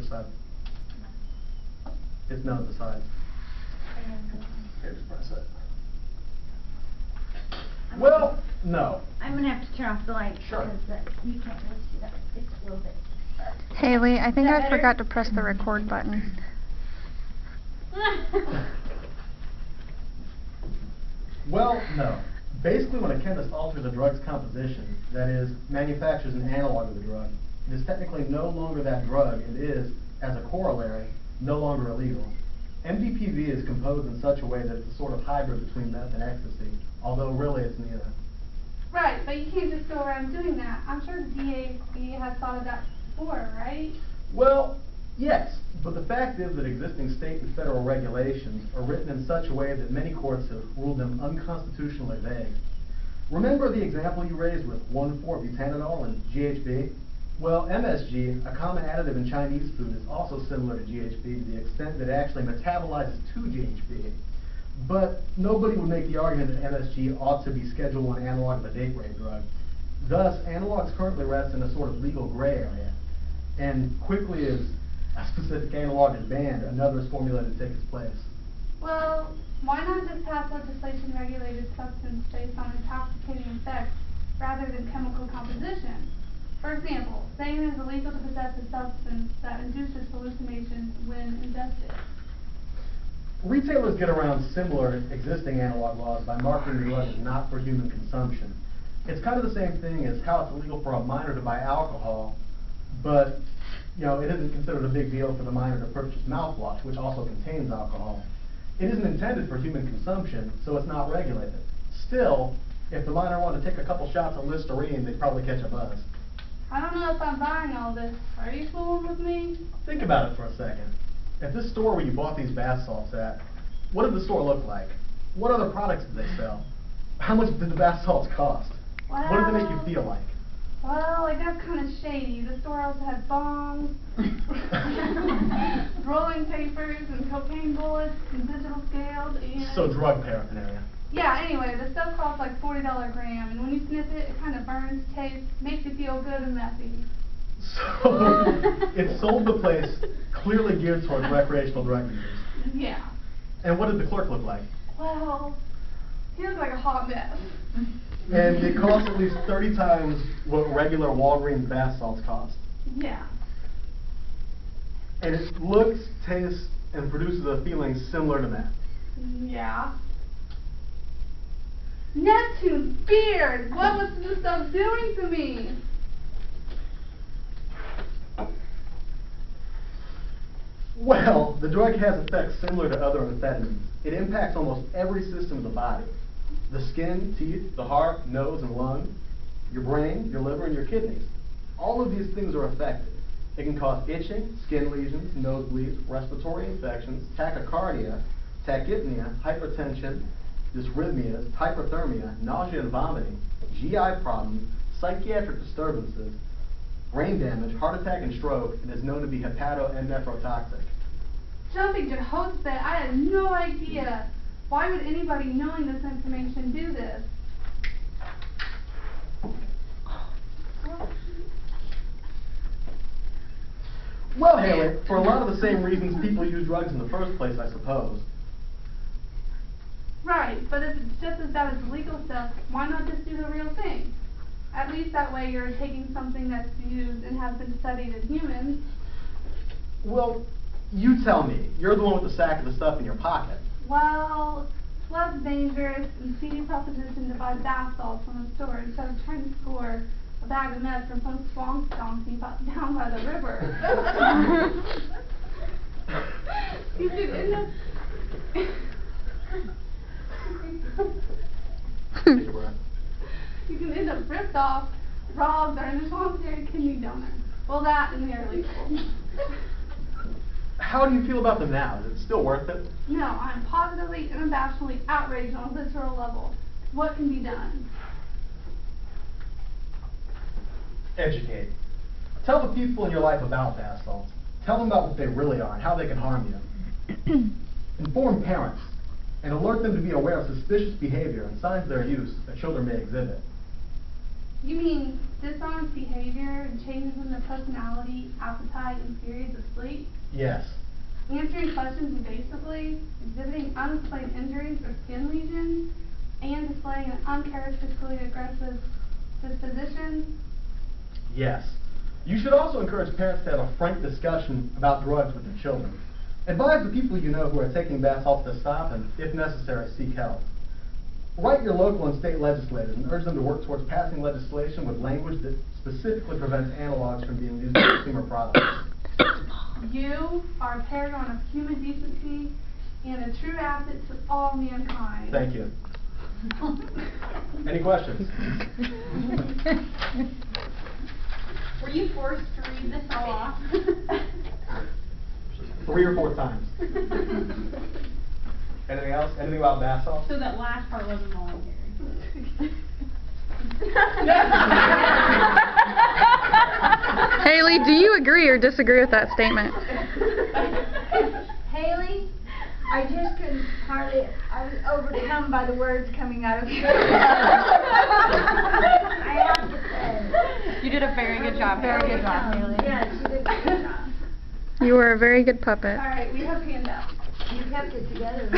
this side. It's no, this side. Here, just press it. Well, no. I'm going to have to turn off the light Sure. because you can't really see that. It's a little bit. Haley, I think Is that I better? forgot to press the record button. Well, no. Basically, when a chemist alters a drug's composition, that is, manufactures an analog of the drug, it is technically no longer that drug and is, as a corollary, no longer illegal. MDPV is composed in such a way that it's a sort of hybrid between meth and ecstasy, although really it's neither. Right, but you can't just go around doing that. I'm sure the DAB has thought of that before, right? Well, yes, but the fact is that existing state and federal regulations are written in such a way that many courts have ruled them unconstitutionally vague. Remember the example you raised with 1,4-butanol and GHB? Well, MSG, a common additive in Chinese food, is also similar to GHB to the extent that it actually metabolizes to GHB. But nobody would make the argument that MSG ought to be Schedule I analog of a date rape drug. Thus, analogs currently rest in a sort of legal gray area. And quickly as a specific analog is banned, another is formulated to take its place. Well, why not just pass legislation regulated substance based on intoxicating effects rather than chemical composition? For example, saying it is illegal to possess a substance that induces hallucinations when ingested. Retailers get around similar existing analog laws by marketing the drug as not for human consumption. It's kind of the same thing as how it's illegal for a minor to buy alcohol, but it isn't considered a big deal for the minor to purchase mouthwash, which also contains alcohol. It isn't intended for human consumption, so it's not regulated. Still, if the minor wanted to take a couple shots of Listerine, they'd probably catch a buzz. I don't know if I'm buying all this. Are you fooling with me? Think about it for a second. At this store where you bought these bath salts at, what did the store look like? What other products did they sell? How much did the bath salts cost? What did they make you feel like? Well, like that's kind of shady. The store also had bongs, rolling papers, and cocaine bullets, and digital scales, and... So drug paraphernalia. Yeah, anyway, the stuff costs like $40 a gram, and when you sniff it, it kind of burns, tastes, makes you feel good and messy. So, it sold the place clearly geared towards recreational drug users. Yeah. And what did the clerk look like? Well, he looked like a hot mess. And it cost at least 30 times what regular Walgreens bath salts cost. Yeah. And it looks, tastes, and produces a feeling similar to meth. Yeah. Neptune's beard! What was this stuff doing to me? Well, the drug has effects similar to other amphetamines. It impacts almost every system of the body. The skin, teeth, the heart, nose, and lung, your brain, your liver, and your kidneys. All of these things are affected. It can cause itching, skin lesions, nosebleeds, respiratory infections, tachycardia, tachypnea, hypertension, dysrhythmias, hyperthermia, nausea and vomiting, GI problems, psychiatric disturbances, brain damage, heart attack, and stroke, and is known to be hepato and nephrotoxic. Jumping to Jose, I had no idea. Why would anybody knowing this information do this? Well, Haley, for a lot of the same reasons people use drugs in the first place, I suppose. Right, but if it's just as bad as the legal stuff, why not just do the real thing? At least that way you're taking something that's used and has been studied in humans. Well, you tell me. You're the one with the sack of the stuff in your pocket. Well, it's less dangerous and seedy proposition to buy bath salts from a store instead of trying to score a bag of meth from some swamp donkey down by the river. You could end up... Take a breath. You can end up ripped off, robbed, or an involuntary kidney donor. Well, that and they're illegal. How do you feel about them now? Is it still worth it? No, I'm positively and unabashedly outraged on a visceral level. What can be done? Educate. Tell the people in your life about bath salts. Tell them about what they really are and how they can harm you. Inform parents and alert them to be aware of suspicious behavior and signs of their use that children may exhibit. You mean dishonest behavior and changes in their personality, appetite, and periods of sleep? Yes. Answering questions evasively, exhibiting unexplained injuries or skin lesions, and displaying an uncharacteristically aggressive disposition? Yes. You should also encourage parents to have a frank discussion about drugs with their children. Advise the people you know who are taking bath salts to stop and, if necessary, seek help. Write your local and state legislators and urge them to work towards passing legislation with language that specifically prevents analogs from being used in consumer products. You are a paragon of human decency and a true asset to all mankind. Thank you. Any questions? Were you forced to read this all off? 3 or 4 times. Anything else? Anything about bath salts? So that last part wasn't voluntary. Haley, do you agree or disagree with that statement? Haley, I just couldn't hardly, I was overcome by the words coming out of your mouth. I have to say. You did a very good job. Very good job, Haley. Yes, you did a good job. You were a very good puppet. All right, we have handouts. You kept it together.